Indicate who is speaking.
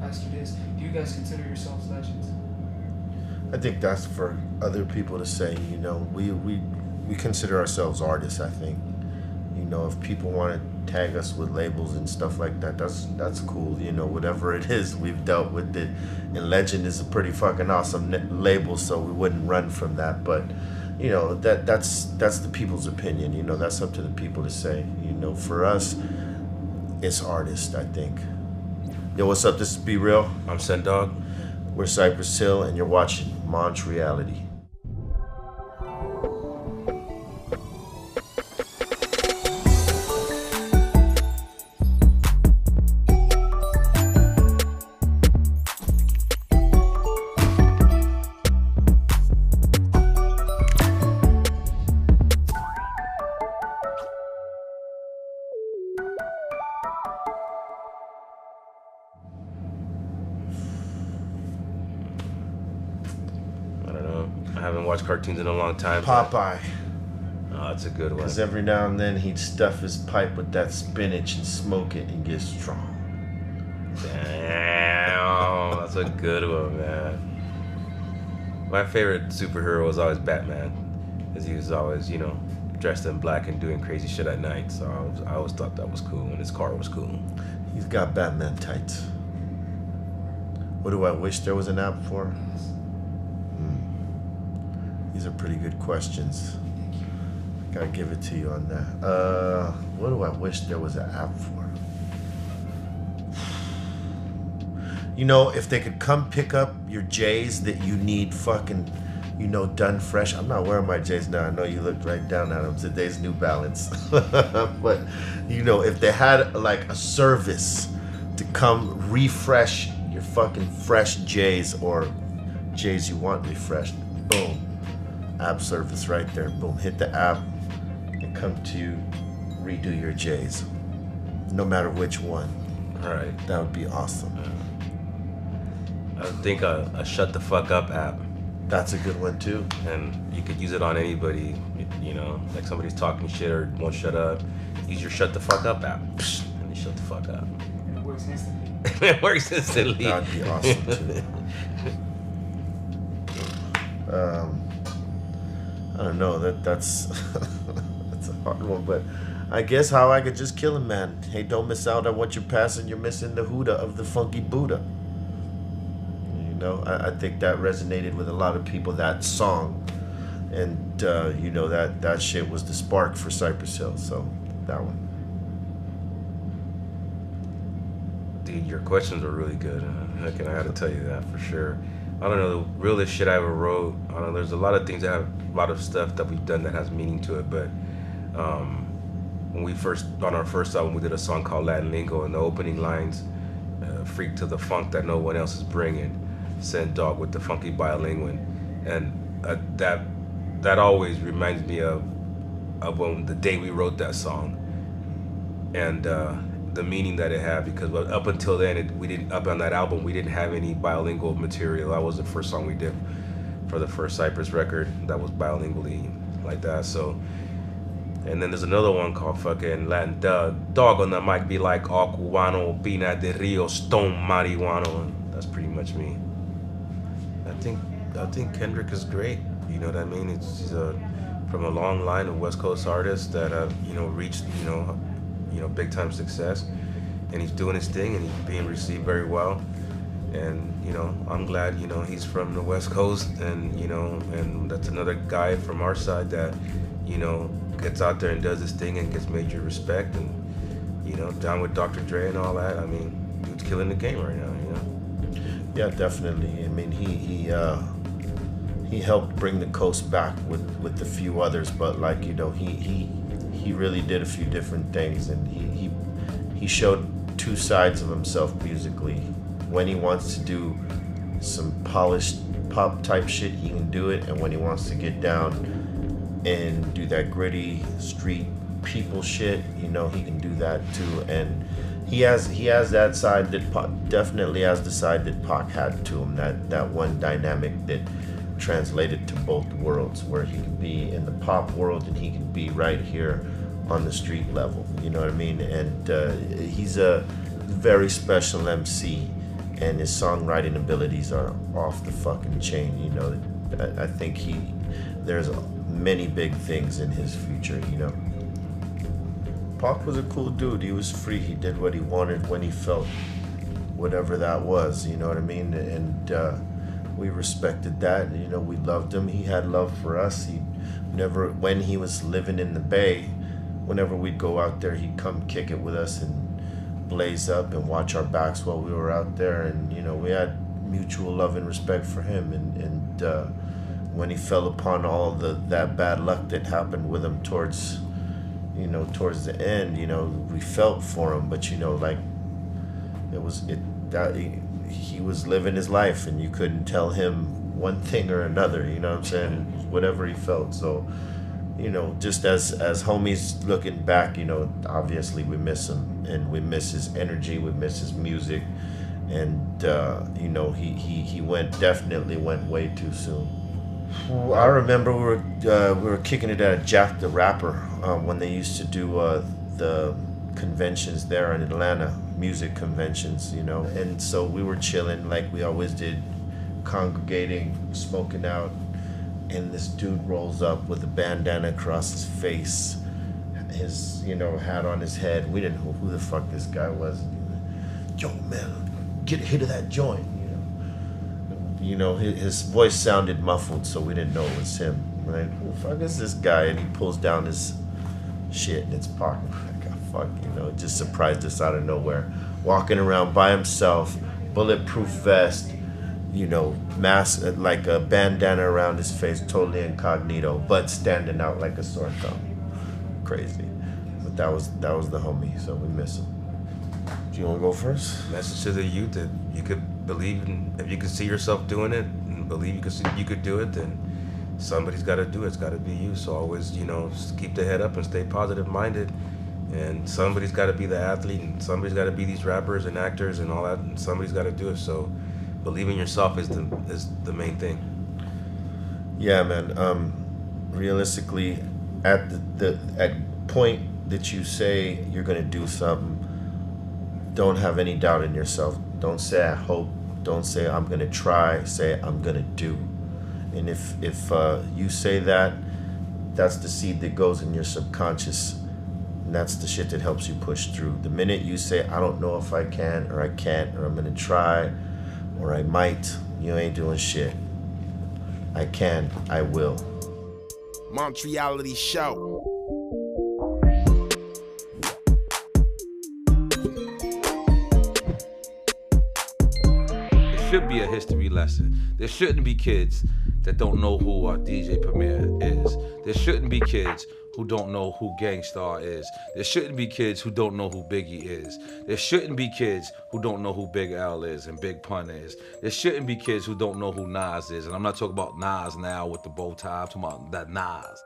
Speaker 1: bastard is. Do you guys consider yourselves legends?
Speaker 2: I think that's for other people to say. You know, we consider ourselves artists. I think. You know, if people want to tag us with labels and stuff like that, that's cool. You know, whatever it is, we've dealt with it. And Legend is a pretty fucking awesome label, so we wouldn't run from that. But you know, that's the people's opinion. You know, that's up to the people to say. You know, for us, it's artists, I think. Yo, what's up? This is Be Real.
Speaker 3: I'm Sen Dog.
Speaker 2: We're Cypress Hill, and you're watching MONTREALITY.
Speaker 3: I haven't watched cartoons in a long time.
Speaker 2: Popeye.
Speaker 3: Oh, that's a good one.
Speaker 2: Because every now and then he'd stuff his pipe with that spinach and smoke it and get strong.
Speaker 3: Damn, that's a good one, man. My favorite superhero was always Batman, because he was always, you know, dressed in black and doing crazy shit at night. So I always thought that was cool, and his car was cool.
Speaker 2: He's got Batman tights. What do I wish there was an app for? These are pretty good questions. Gotta give it to you on that. What do I wish there was an app for? You know, if they could come pick up your J's that you need fucking, you know, done fresh. I'm not wearing my J's now. I know you looked right down at them. Today's New Balance. But, you know, if they had like a service to come refresh your fucking fresh J's or J's you want refreshed, boom. App service right there. Boom. Hit the app and come to redo your J's. No matter which one.
Speaker 3: All right.
Speaker 2: That would be awesome.
Speaker 3: I think a shut the fuck up app.
Speaker 2: That's a good one too.
Speaker 3: And you could use it on anybody, you know, like somebody's talking shit or won't shut up. Use your shut the fuck up app. And they shut the fuck up.
Speaker 1: And it works instantly.
Speaker 3: It works instantly.
Speaker 2: That would be awesome too. I don't know, that's that's a hard one, but I guess how I could just kill a man. Hey, don't miss out on what you're passing. You're missing the Huda of the funky Buddha. You know, I think that resonated with a lot of people, that song. And, you know, that shit was the spark for Cypress Hill, so that one.
Speaker 3: Dude, your questions were really good. I had to tell you that for sure. I don't know, the realest shit I ever wrote. I don't know, there's a lot of things that have a lot of stuff that we've done that has meaning to it, but when we first, on our first album, we did a song called Latin Lingo, and the opening lines, freak to the funk that no one else is bringing, Send Dog with the funky bilingual, and that always reminds me of when the day we wrote that song, and the meaning that it had, because up until then, we didn't, up on that album, we didn't have any bilingual material. That was the first song we did for the first Cypress record that was bilingually like that. So, and then there's another one called fucking Latin Dog on the mic be like all cubano, pina de rio, stone marihuano. And that's pretty much me. I think Kendrick is great. You know what I mean? He's from a long line of West Coast artists that have, you know, reached, you know, big time success, and he's doing his thing and he's being received very well. And, you know, I'm glad, you know, he's from the West Coast, and, you know, and that's another guy from our side that, you know, gets out there and does his thing and gets major respect, and, you know, down with Dr. Dre and all that. I mean, dude's killing the game right now, you know?
Speaker 2: Yeah, definitely. I mean, he helped bring the coast back with the few others, but like, you know, he really did a few different things, and he showed two sides of himself musically. When he wants to do some polished pop type shit, he can do it, and when he wants to get down and do that gritty street people shit, you know, he can do that too. And he has that side that Pac definitely has, the side that Pac had to him, that one dynamic that translated to both worlds, where he can be in the pop world and he can be right here on the street level, you know what I mean? And he's a very special MC, and his songwriting abilities are off the fucking chain. You know, I think there's many big things in his future. You know, Pac was a cool dude. He was free. He did what he wanted when he felt, whatever that was. You know what I mean? And we respected that. You know, we loved him. He had love for us. He never, when he was living in the Bay, whenever we'd go out there, he'd come kick it with us and blaze up and watch our backs while we were out there. And you know, we had mutual love and respect for him. And when he fell upon all that bad luck that happened with him towards the end, you know, we felt for him. But you know, like, he was living his life, and you couldn't tell him one thing or another. You know what I'm saying? Whatever he felt. So, you know, just as homies looking back, you know, obviously we miss him, and we miss his energy, we miss his music, and you know, he definitely went way too soon. I remember we were kicking it at Jack the Rapper when they used to do the conventions there in Atlanta, music conventions, you know, and so we were chilling like we always did, congregating, smoking out. And this dude rolls up with a bandana across his face, his, you know, hat on his head. We didn't know who the fuck this guy was. Yo, man, get a hit of that joint, you know. You know, his voice sounded muffled, so we didn't know it was him. We're like, who the fuck is this guy? And he pulls down his shit in his pocket. Like, oh, fuck, you know, it just surprised us out of nowhere. Walking around by himself, bulletproof vest, you know, mask, like a bandana around his face, totally incognito, but standing out like a sore thumb. Crazy. But that was the homie, so we miss him. Do you want to go first?
Speaker 3: Message to the youth that you could believe in, if you could see yourself doing it and believe you could do it, then somebody's got to do it. It's got to be you. So always, you know, just keep the head up and stay positive minded. And somebody's got to be the athlete, and somebody's got to be these rappers and actors and all that, and somebody's got to do it. So believing yourself is the main thing.
Speaker 2: Yeah, man. Realistically, at at point that you say you're gonna do something, don't have any doubt in yourself. Don't say I hope. Don't say I'm gonna try. Say I'm gonna do. And if you say that, that's the seed that goes in your subconscious, and that's the shit that helps you push through. The minute you say I don't know if I can, or I can't, or I'm gonna try, or I might, you ain't doing shit. I can, I will.
Speaker 4: MONTREALITY show.
Speaker 5: It should be a history lesson. There shouldn't be kids that don't know who our DJ Premier is. There shouldn't be kids who don't know who Gangstar is. There shouldn't be kids who don't know who Biggie is. There shouldn't be kids who don't know who Big L is and Big Pun is. There shouldn't be kids who don't know who Nas is. And I'm not talking about Nas now with the bow tie. I'm talking about that Nas.